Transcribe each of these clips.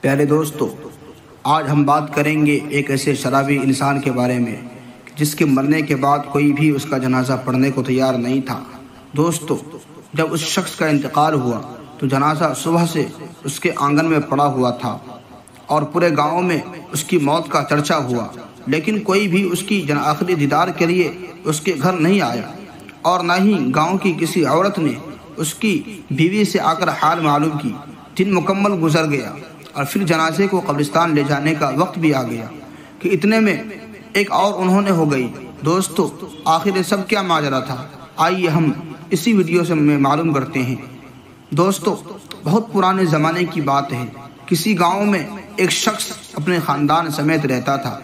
پیارے دوستو، آج ہم بات کریں گے ایک ایسے شرابی انسان کے بارے میں جس کے مرنے کے بعد کوئی بھی اس کا جنازہ پڑھنے کو تیار نہیں تھا۔ دوستو، جب اس شخص کا انتقال ہوا تو جنازہ صبح سے اس کے آنگن میں پڑا ہوا تھا اور پورے گاؤں میں اس کی موت کا چرچا ہوا، لیکن کوئی بھی اس کی آخری دیدار کے لیے اس کے گھر نہیں آیا، اور نہ ہی گاؤں کی کسی عورت نے اس کی بیوی سے آ کر حال معلوم کی۔ دن مکمل گزر گیا اور پھر جنازے کو قبرستان لے جانے کا وقت بھی آ گیا کہ اتنے میں ایک اور انہوں نے ہو گئی۔ دوستو، آخر یہ سب کیا ماجرا تھا؟ آئیے ہم اسی ویڈیو سے معلوم کرتے ہیں۔ دوستو، بہت پرانے زمانے کی بات ہے، کسی گاؤں میں ایک شخص اپنے خاندان سمیت رہتا تھا۔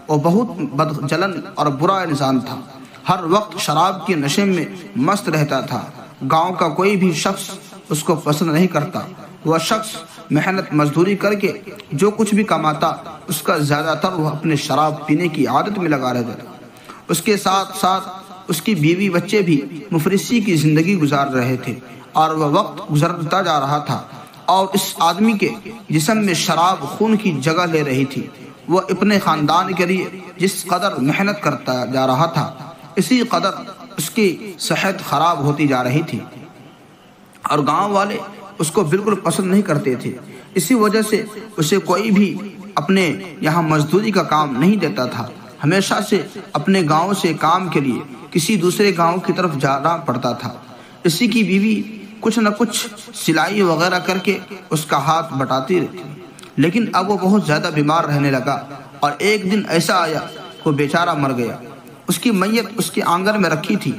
وہ بہت بدجلن اور برا انسان تھا، ہر وقت شراب کے نشے میں مست رہتا تھا۔ گاؤں کا کوئی بھی شخص اس کو پسند نہیں کرتا۔ وہ شخص محنت مزدوری کر کے جو کچھ بھی کماتا، اس کا زیادہ تر وہ اپنے شراب پینے کی عادت میں لگا رہتا تھا۔ اس کے ساتھ ساتھ اس کی بیوی بچے بھی مفلسی کی زندگی گزار رہے تھے اور وہ وقت گزرتا جا رہا تھا، اور اس آدمی کے جسم میں شراب خون کی جگہ لے رہی تھی۔ وہ اپنے خاندان کے لیے جس قدر محنت کرتا جا رہا تھا، اسی قدر اس کی صحت خراب ہوتی جا رہی تھی، اور گاؤں والے اس کو بالکل پسند نہیں کرتے تھے۔ اسی وجہ سے اسے کوئی بھی اپنے یہاں مزدوری کا کام نہیں دیتا تھا۔ ہمیشہ سے اپنے گاؤں سے کام کے لیے کسی دوسرے گاؤں کی طرف جانا پڑتا تھا۔ اسی کی بیوی کچھ نہ کچھ سلائی وغیرہ کر کے اس کا ہاتھ بٹاتی رہتی، لیکن اب وہ بہت زیادہ بیمار رہنے لگا، اور ایک دن ایسا آیا کہ وہ بیچارہ مر گیا۔ اس کی میت اس کے آنگن میں رکھی تھی،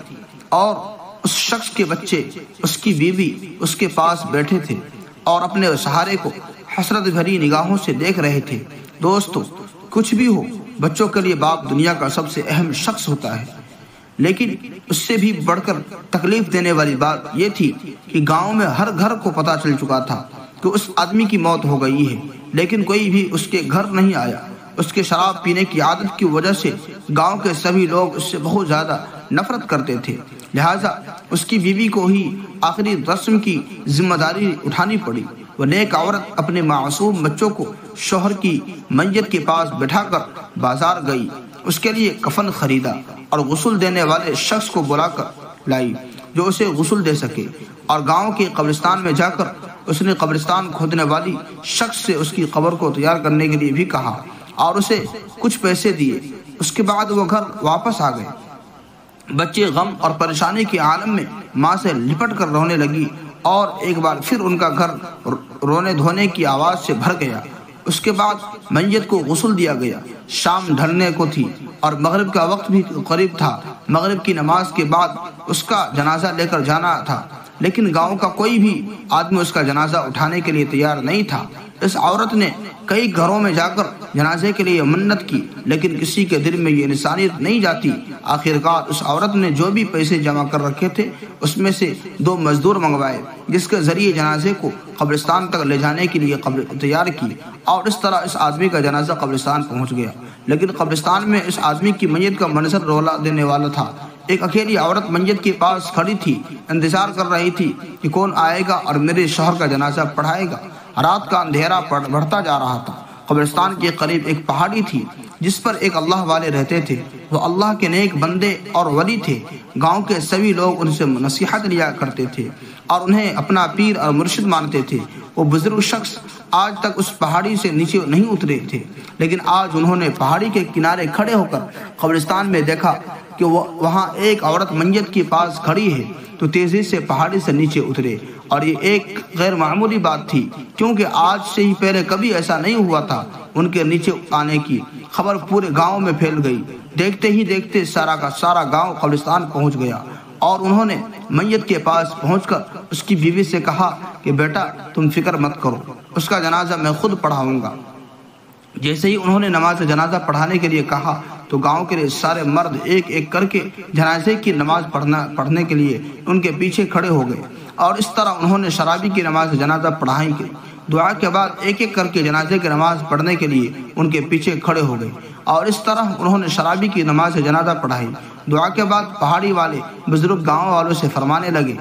اور اس شخص کے بچے، اس کی بیوی اس کے پاس بیٹھے تھے اور اپنے سہارے کو حسرت بھری نگاہوں سے دیکھ رہے تھے۔ دوستو، کچھ بھی ہو، بچوں کے لیے باپ دنیا کا سب سے اہم شخص ہوتا ہے، لیکن اس سے بھی بڑھ کر تکلیف دینے والی بات یہ تھی کہ گاؤں میں ہر گھر کو پتہ چل چکا تھا کہ اس آدمی کی موت ہو گئی ہے، لیکن کوئی بھی اس کے گھر نہیں آیا۔ اس کے شراب پینے کی عادت کی وجہ سے گاؤں کے سبھی لوگ اس سے بہت زیادہ نفرت کرتے تھے، لہٰذا اس کی بیوی کو ہی آخری رسم کی ذمہ داری اٹھانی پڑی۔ وہ نیک عورت اپنے معصوم بچوں کو شوہر کی میت کے پاس بٹھا کر بازار گئی، اس کے لیے کفن خریدا اور غسل دینے والے شخص کو بلا کر لائی جو اسے غسل دے سکے، اور گاؤں کے قبرستان میں جا کر اس نے قبرستان کھودنے والی شخص سے اس کی قبر کو تیار کرنے کے لیے بھی کہا اور اسے کچھ پیسے دیے۔ اس کے بعد وہ گھر واپس آ گئے۔ بچے غم اور پریشانی کے عالم میں ماں سے لپٹ کر رونے لگی، اور ایک بار پھر ان کا گھر رونے دھونے کی آواز سے بھر گیا۔ اس کے بعد میت کو غسل دیا گیا۔ شام ڈھلنے کو تھی اور مغرب کا وقت بھی قریب تھا۔ مغرب کی نماز کے بعد اس کا جنازہ لے کر جانا تھا، لیکن گاؤں کا کوئی بھی آدمی اس کا جنازہ اٹھانے کے لیے تیار نہیں تھا۔ اس عورت نے کئی گھروں میں جا کر جنازے کے لیے منت کی، لیکن کسی کے دل میں یہ انسانیت نہیں جاتی۔ آخرکار اس عورت نے جو بھی پیسے جمع کر رکھے تھے، اس میں سے 2 مزدور منگوائے، جس کے ذریعے جنازے کو قبرستان تک لے جانے کے لیے تیار کی، اور اس طرح اس آدمی کا جنازہ قبرستان پہنچ گیا۔ لیکن قبرستان میں اس آدمی کی میت کا منظر رولا دینے والا تھا۔ ایک اکیلی عورت میت کے پاس کھڑی تھی، انتظار کر رہی تھی کہ کون آئے گا اور میرے شوہر کا جنازہ پڑھائے گا۔ رات کا اندھیرا بڑھتا جا رہا تھا۔ قبرستان کے قریب ایک پہاڑی تھی جس پر ایک اللہ والے رہتے تھے۔ وہ اللہ کے نیک بندے اور ولی تھے۔ گاؤں کے سبھی لوگ ان سے نصیحت لیا کرتے تھے اور انہیں اپنا پیر اور مرشد مانتے تھے۔ وہ بزرگ شخص آج تک اس پہاڑی سے نیچے نہیں اترے تھے، لیکن آج انہوں نے پہاڑی کے کنارے کھڑے ہو کر قبرستان میں دیکھا کہ وہاں ایک عورت میت کے پاس کھڑی ہے، تو تیزی سے پہاڑی سے نیچے اترے، اور یہ ایک غیر معمولی بات تھی، کیونکہ آج سے ہی پہلے کبھی ایسا نہیں ہوا تھا۔ ان کے نیچے آنے کی خبر پورے گاؤں میں پھیل گئی۔ دیکھتے ہی دیکھتے سارا کا سارا گاؤں قبرستان پہنچ گیا، اور انہوں نے میت کے پاس پہنچ کر اس کی بیوی سے کہا کہ بیٹا، تم فکر مت کرو، اس کا جنازہ میں خود پڑھاؤں گا۔ جیسے ہی انہوں نے نماز جنازہ پڑھانے کے لیے کہا تو گاؤں کے سارے مرد ایک ایک کر کے جنازے کی نماز پڑھنے کے لیے ان کے پیچھے کھڑے ہو گئے، اور اس طرح انہوں نے شرابی کی نماز جنازہ پڑھائی گئی۔ دعا کے بعد ایک ایک کر کے جنازے کی نماز پڑھنے کے لیے ان کے پیچھے کھڑے ہو گئے، اور اس طرح انہوں نے شرابی کی نماز جنازہ پڑھائی۔ دعا کے بعد پہاڑی والے بزرگ گاؤں والوں سے فرمانے لگے،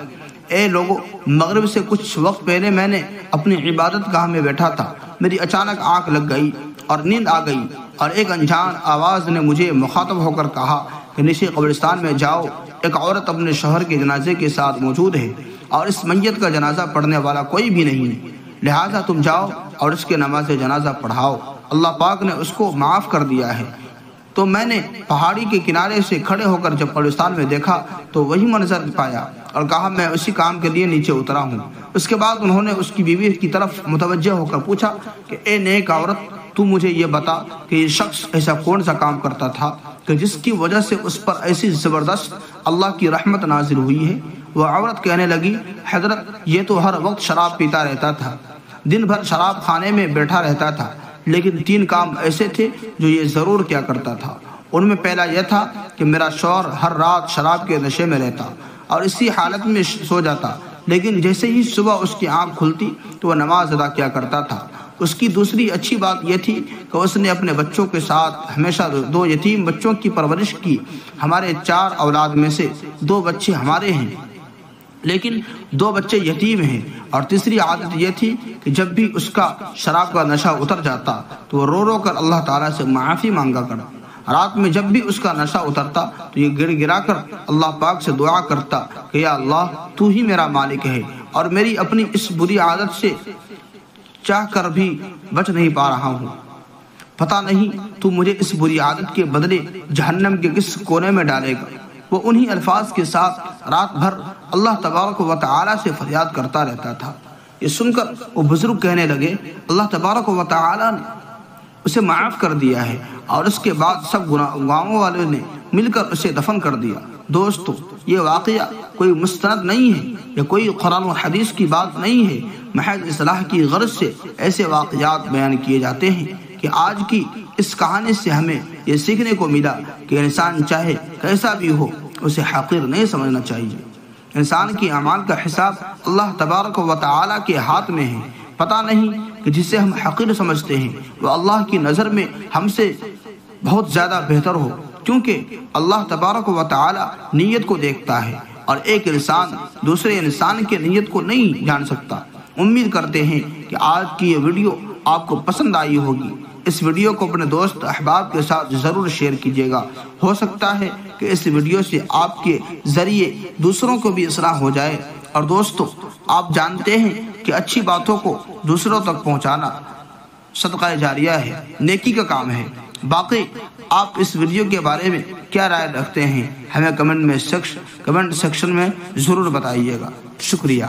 اے لوگو، مغرب سے کچھ وقت پہلے میں نے اپنی عبادت گاہ میں بیٹھا تھا، میری اچانک آنکھ لگ گئی اور نیند آ گئی، اور ایک انجان آواز نے مجھے مخاطب ہو کر کہا کہ نشی قبرستان میں جاؤ، ایک عورت اپنے شوہر کے جنازے کے ساتھ موجود ہے اور اس میت کا جنازہ پڑھنے والا کوئی بھی نہیں، لہٰذا تم جاؤ اور اس کے نماز جنازہ پڑھاؤ، اللہ پاک نے اس کو معاف کر دیا ہے۔ تو میں نے پہاڑی کے کنارے سے کھڑے ہو کر جب قبرستان میں دیکھا تو وہی منظر پایا اور کہا میں اسی کام کے لیے نیچے اترا ہوں۔ اس کے بعد انہوں نے اس کی بیوی کی طرف متوجہ ہو کر پوچھا کہ اے نیک عورت، تو مجھے یہ بتا کہ یہ شخص ایسا کون سا کام کرتا تھا کہ جس کی وجہ سے اس پر ایسی زبردست اللہ کی رحمت نازل ہوئی ہے؟ وہ عورت کہنے لگی، حضرت یہ تو ہر وقت شراب پیتا رہتا تھا، دن بھر شراب خانے میں بیٹھا رہتا تھا، لیکن 3 کام ایسے تھے جو یہ ضرور کیا کرتا تھا۔ ان میں پہلا یہ تھا کہ میرا شوہر ہر رات شراب کے نشے میں رہتا اور اسی حالت میں سو جاتا، لیکن جیسے ہی صبح اس کی آنکھ کھلتی تو وہ نماز ادا کیا کرتا تھا۔ اس کی دوسری اچھی بات یہ تھی کہ اس نے اپنے بچوں کے ساتھ ہمیشہ 2 یتیم بچوں کی پرورش کی۔ ہمارے 4 اولاد میں سے 2 بچے ہمارے ہیں، لیکن 2 بچے یتیم ہیں۔ اور تیسری عادت یہ تھی کہ جب بھی اس کا شراب کا نشہ اتر جاتا تو وہ رو رو کر اللہ تعالیٰ سے معافی مانگا کرتا۔ رات میں جب بھی اس کا نشہ اترتا تو یہ گڑ گڑا کر اللہ پاک سے دعا کرتا کہ یا اللہ تو ہی میرا مالک ہے اور میری اپنی اس بری عادت سے چاہ کر بھی بچ نہیں پا رہا ہوں، پتہ نہیں تو مجھے اس بری عادت کے بدلے جہنم کے کس کونے میں ڈالے گا۔ وہ انہی الفاظ کے ساتھ رات بھر اللہ تبارک و تعالیٰ سے فریاد کرتا رہتا تھا۔ یہ سن کر وہ بزرگ کہنے لگے، اللہ تبارک و تعالیٰ نے اسے معاف کر دیا ہے، اور اس کے بعد سب گاؤں والوں نے مل کر اسے دفن کر دیا۔ دوستو، یہ واقعہ کوئی مستند نہیں ہے، یہ کوئی قرآن و حدیث کی بات نہیں ہے، محض اصلاح کی غرض سے ایسے واقعات بیان کیے جاتے ہیں کہ آج کی اس کہانی سے ہمیں یہ سیکھنے کو ملا کہ انسان چاہے کیسا بھی ہو اسے حقیر نہیں سمجھنا چاہیے۔ انسان کی اعمال کا حساب اللہ تبارک و تعالیٰ کے ہاتھ میں ہے۔ پتہ نہیں کہ جسے ہم حقیر سمجھتے ہیں وہ اللہ کی نظر میں ہم سے بہت زیادہ بہتر ہو، کیونکہ اللہ تبارک و تعالیٰ نیت کو دیکھتا ہے اور ایک انسان دوسرے انسان کے نیت کو نہیں جان سکتا۔ امید کرتے ہیں کہ آج کی یہ ویڈیو آپ کو پسند آئی ہوگی۔ اس ویڈیو کو اپنے دوست احباب کے ساتھ ضرور شیئر کیجیے گا، ہو سکتا ہے کہ اس ویڈیو سے آپ کے ذریعے دوسروں کو بھی اصلاح ہو جائے۔ اور دوستو، آپ جانتے ہیں کہ اچھی باتوں کو دوسروں تک پہنچانا صدقہ جاریہ ہے، نیکی کا کام ہے۔ باقی آپ اس ویڈیو کے بارے میں کیا رائے رکھتے ہیں ہمیں کمنٹ سیکشن میں ضرور بتائیے گا۔ شکریہ۔